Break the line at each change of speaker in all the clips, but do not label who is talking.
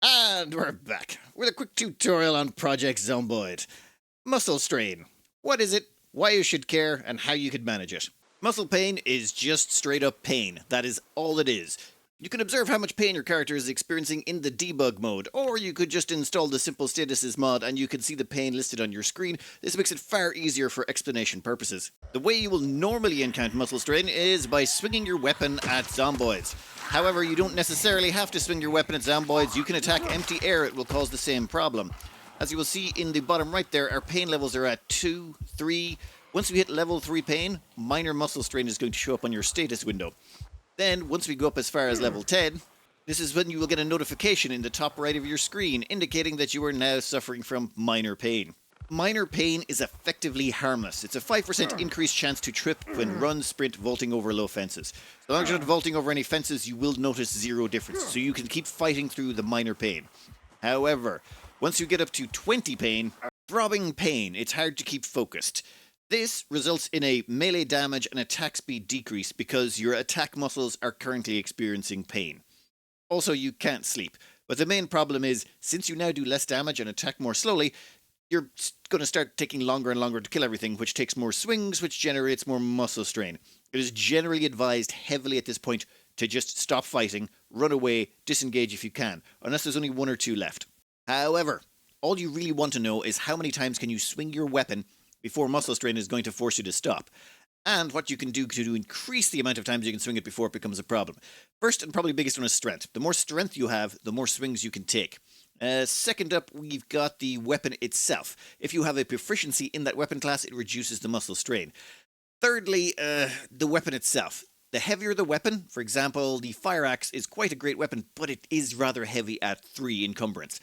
And we're back with a quick tutorial on Project Zomboid. Muscle strain. What is it, why you should care, and how you could manage it. Muscle pain is just straight up pain. That is all it is. You can observe how much pain your character is experiencing in the debug mode, or you could just install the Simple Statuses mod and you can see the pain listed on your screen. This makes it far easier for explanation purposes. The way you will normally encounter muscle strain is by swinging your weapon at zomboids. However, you don't necessarily have to swing your weapon at zomboids. You can attack empty air, it will cause the same problem. As you will see in the bottom right there, our pain levels are at 2, 3. Once we hit level 3 pain, minor muscle strain is going to show up on your status window. Then, once we go up as far as level 10, this is when you will get a notification in the top right of your screen indicating that you are now suffering from minor pain. Minor pain is effectively harmless. It's a 5% increased chance to trip when run, sprint, vaulting over low fences. So long as you're not vaulting over any fences, you will notice zero difference, so you can keep fighting through the minor pain. However, once you get up to 20 pain, throbbing pain, it's hard to keep focused. This results in a melee damage and attack speed decrease because your attack muscles are currently experiencing pain. Also, you can't sleep. But the main problem is, since you now do less damage and attack more slowly, you're going to start taking longer and longer to kill everything, which takes more swings, which generates more muscle strain. It is generally advised heavily at this point to just stop fighting, run away, disengage if you can, unless there's only 1 or 2 left. However, all you really want to know is how many times can you swing your weapon before muscle strain is going to force you to stop, and what you can do to increase the amount of times you can swing it before it becomes a problem. First and probably biggest one is strength. The more strength you have, the more swings you can take. Second up, we've got the weapon itself. If you have a proficiency in that weapon class, it reduces the muscle strain. Thirdly, the weapon itself. The heavier the weapon, for example, the fire axe is quite a great weapon, but it is rather heavy at 3 encumbrance.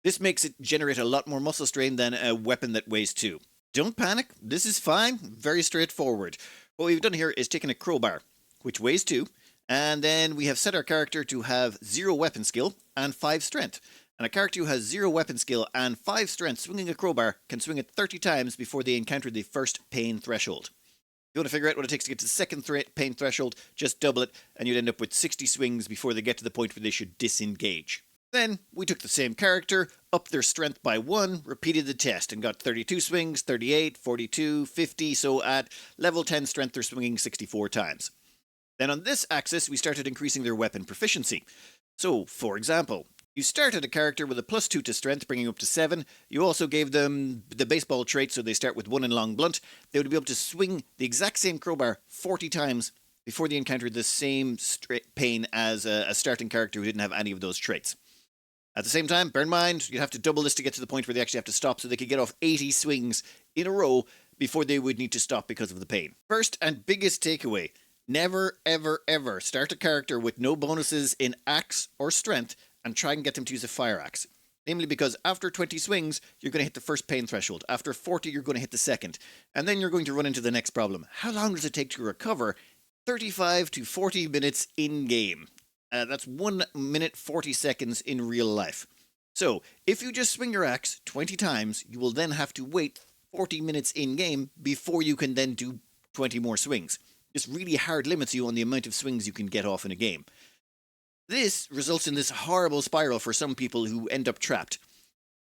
This makes it generate a lot more muscle strain than a weapon that weighs 2. Don't panic, this is fine, very straightforward. What we've done here is taken a crowbar, which weighs 2, and then we have set our character to have 0 weapon skill and 5 strength. And a character who has 0 weapon skill and 5 strength swinging a crowbar can swing it 30 times before they encounter the first pain threshold. If you want to figure out what it takes to get to the second pain threshold, just double it, and you'd end up with 60 swings before they get to the point where they should disengage. Then, we took the same character, upped their strength by 1, repeated the test, and got 32 swings, 38, 42, 50, so at level 10 strength they're swinging 64 times. Then on this axis, we started increasing their weapon proficiency. So, for example, you started a character with a +2 to strength, bringing up to 7. You also gave them the baseball trait, so they start with 1 in long blunt. They would be able to swing the exact same crowbar 40 times before they encountered the same pain as a starting character who didn't have any of those traits. At the same time, bear in mind, you'd have to double this to get to the point where they actually have to stop, so they could get off 80 swings in a row before they would need to stop because of the pain. First and biggest takeaway, never, ever, ever start a character with no bonuses in axe or strength and try and get them to use a fire axe. Namely because after 20 swings, you're going to hit the first pain threshold. After 40, you're going to hit the second. And then you're going to run into the next problem. How long does it take to recover? 35 to 40 minutes in-game. That's 1 minute 40 seconds in real life. So, if you just swing your axe 20 times, you will then have to wait 40 minutes in-game before you can then do 20 more swings. This really hard limits you on the amount of swings you can get off in a game. This results in this horrible spiral for some people who end up trapped.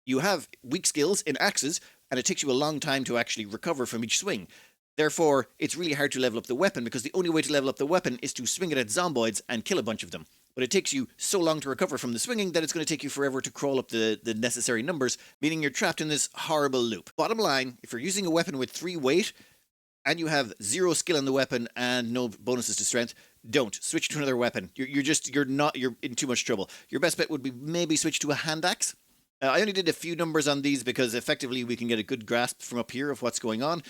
You have weak skills in axes, and it takes you a long time to actually recover from each swing. Therefore, it's really hard to level up the weapon, because the only way to level up the weapon is to swing it at zomboids and kill a bunch of them. But it takes you so long to recover from the swinging that it's going to take you forever to crawl up the necessary numbers, meaning you're trapped in this horrible loop. Bottom line, if you're using a weapon with 3 weight, and you have 0 skill in the weapon and no bonuses to strength, don't. Switch to another weapon. You're in too much trouble. Your best bet would be maybe switch to a hand axe. I only did a few numbers on these because effectively we can get a good grasp from up here of what's going on.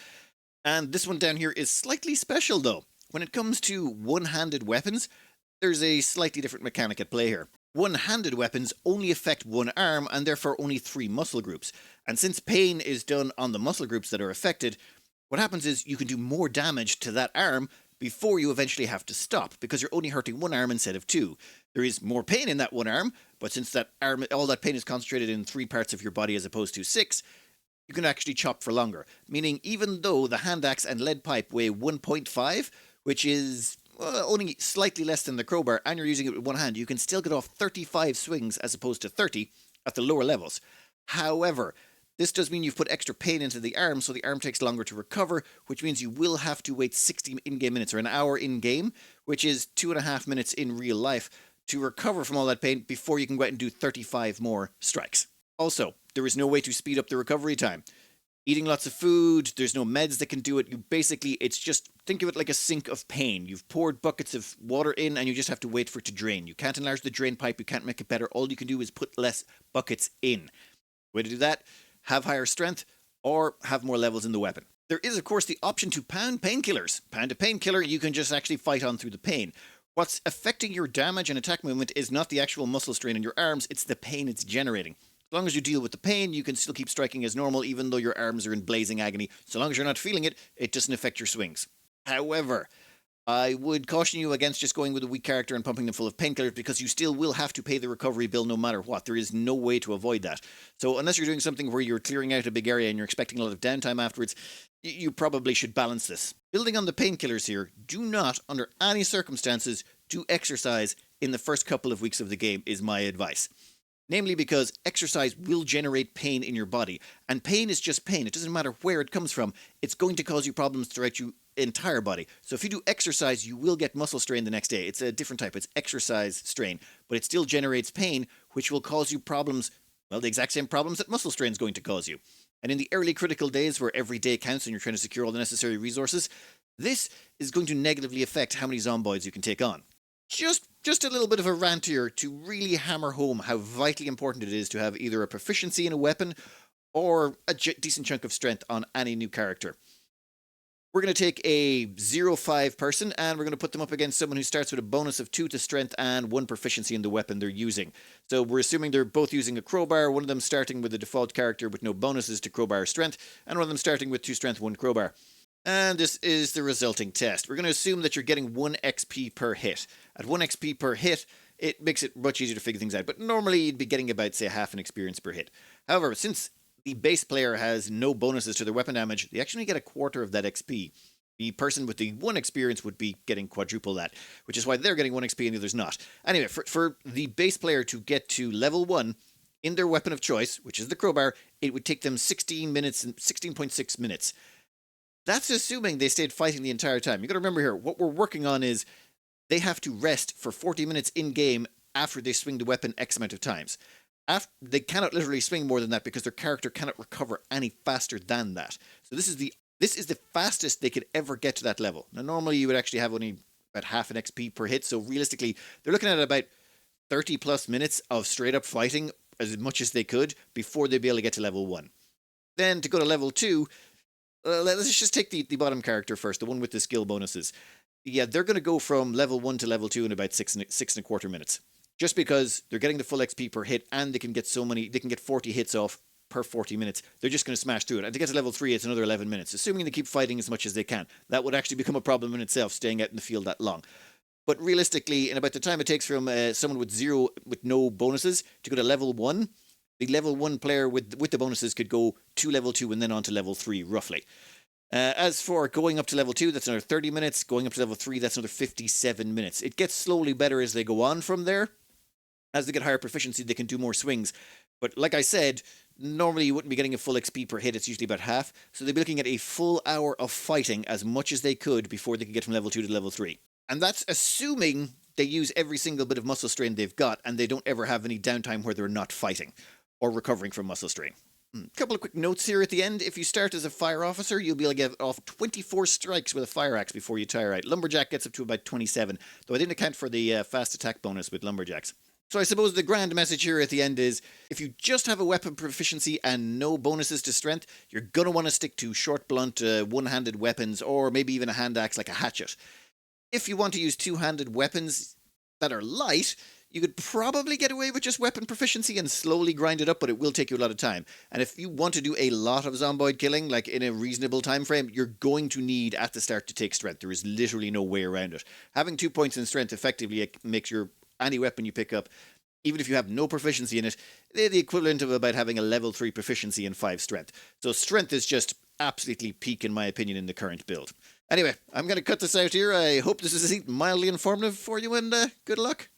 And this one down here is slightly special though. When it comes to one-handed weapons, there's a slightly different mechanic at play here. One-handed weapons only affect 1 arm and therefore only 3 muscle groups. And since pain is done on the muscle groups that are affected, what happens is you can do more damage to that arm before you eventually have to stop, because you're only hurting 1 arm instead of 2. There is more pain in that 1 arm, but since that arm, all that pain is concentrated in 3 parts of your body as opposed to 6, you can actually chop for longer. Meaning, even though the hand axe and lead pipe weigh 1.5, which is only slightly less than the crowbar, and you're using it with one hand, you can still get off 35 swings as opposed to 30 at the lower levels. However, this does mean you've put extra pain into the arm, so the arm takes longer to recover, which means you will have to wait 60 in-game minutes, or an hour in-game, which is 2.5 minutes in real life, to recover from all that pain before you can go out and do 35 more strikes. Also, there is no way to speed up the recovery time. Eating lots of food, there's no meds that can do it. It's just, think of it like a sink of pain. You've poured buckets of water in and you just have to wait for it to drain. You can't enlarge the drain pipe, you can't make it better. All you can do is put less buckets in. Way to do that, have higher strength or have more levels in the weapon. There is, of course, the option to pound painkillers. Pound a painkiller, you can just actually fight on through the pain. What's affecting your damage and attack movement is not the actual muscle strain in your arms, it's the pain it's generating. As long as you deal with the pain, you can still keep striking as normal, even though your arms are in blazing agony. So long as you're not feeling it, it doesn't affect your swings. However, I would caution you against just going with a weak character and pumping them full of painkillers, because you still will have to pay the recovery bill no matter what. There is no way to avoid that. So unless you're doing something where you're clearing out a big area and you're expecting a lot of downtime afterwards, you probably should balance this. Building on the painkillers here, do not, under any circumstances, do exercise in the first couple of weeks of the game is my advice. Namely because exercise will generate pain in your body, and pain is just pain. It doesn't matter where it comes from. It's going to cause you problems throughout your entire body. So if you do exercise, you will get muscle strain the next day. It's a different type. It's exercise strain, but it still generates pain, which will cause you problems, well, the exact same problems that muscle strain is going to cause you. And in the early critical days where every day counts and you're trying to secure all the necessary resources, this is going to negatively affect how many zomboids you can take on. Just a little bit of a rant here to really hammer home how vitally important it is to have either a proficiency in a weapon or a decent chunk of strength on any new character. We're going to take a 0-5 person and we're going to put them up against someone who starts with a bonus of 2 to strength and 1 proficiency in the weapon they're using. So we're assuming they're both using a crowbar, one of them starting with a default character with no bonuses to crowbar strength, and one of them starting with 2 strength, 1 crowbar. And this is the resulting test. We're going to assume that you're getting 1 XP per hit. At 1 XP per hit, it makes it much easier to figure things out, but normally you'd be getting about, say, half an experience per hit. However, since the base player has no bonuses to their weapon damage, they actually get a quarter of that XP. The person with the 1 experience would be getting quadruple that, which is why they're getting 1 XP and the others not. Anyway, for the base player to get to level 1 in their weapon of choice, which is the crowbar, it would take them 16.6 minutes. That's assuming they stayed fighting the entire time. You got to remember here, what we're working on is they have to rest for 40 minutes in-game after they swing the weapon X amount of times. They cannot literally swing more than that because their character cannot recover any faster than that. So this is the fastest they could ever get to that level. Now, normally you would actually have only about half an XP per hit, so realistically, they're looking at about 30 plus minutes of straight-up fighting, as much as they could, before they'd be able to get to level 1. Then, to go to level 2... let's just take the bottom character first, the one with the skill bonuses. Yeah, they're going to go from level 1 to level 2 in about 6.25 minutes. Just because they're getting the full XP per hit and they can get 40 hits off per 40 minutes. They're just going to smash through it. And to get to level 3, it's another 11 minutes. Assuming they keep fighting as much as they can. That would actually become a problem in itself, staying out in the field that long. But realistically, in about the time it takes from someone with no bonuses to go to level 1, the level 1 player with the bonuses could go to level 2 and then on to level 3, roughly. As for going up to level 2, that's another 30 minutes. Going up to level 3, that's another 57 minutes. It gets slowly better as they go on from there. As they get higher proficiency, they can do more swings. But like I said, normally you wouldn't be getting a full XP per hit. It's usually about half. So they'd be looking at a full hour of fighting as much as they could before they could get from level 2 to level 3. And that's assuming they use every single bit of muscle strain they've got and they don't ever have any downtime where they're not fighting or recovering from muscle strain. A couple of quick notes here at the end. If you start as a fire officer, you'll be able to get off 24 strikes with a fire axe before you tire out. Lumberjack gets up to about 27, though I didn't account for the fast attack bonus with lumberjacks. So I suppose the grand message here at the end is, if you just have a weapon proficiency and no bonuses to strength, you're going to want to stick to short, blunt, one-handed weapons, or maybe even a hand axe like a hatchet. If you want to use two-handed weapons that are light, you could probably get away with just weapon proficiency and slowly grind it up, but it will take you a lot of time. And if you want to do a lot of zomboid killing, like in a reasonable time frame, you're going to need at the start to take strength. There is literally no way around it. Having 2 points in strength effectively makes any weapon you pick up, even if you have no proficiency in it, they're the equivalent of about having a level 3 proficiency and 5 strength. So strength is just absolutely peak in my opinion in the current build. Anyway, I'm going to cut this out here. I hope this is mildly informative for you, and good luck.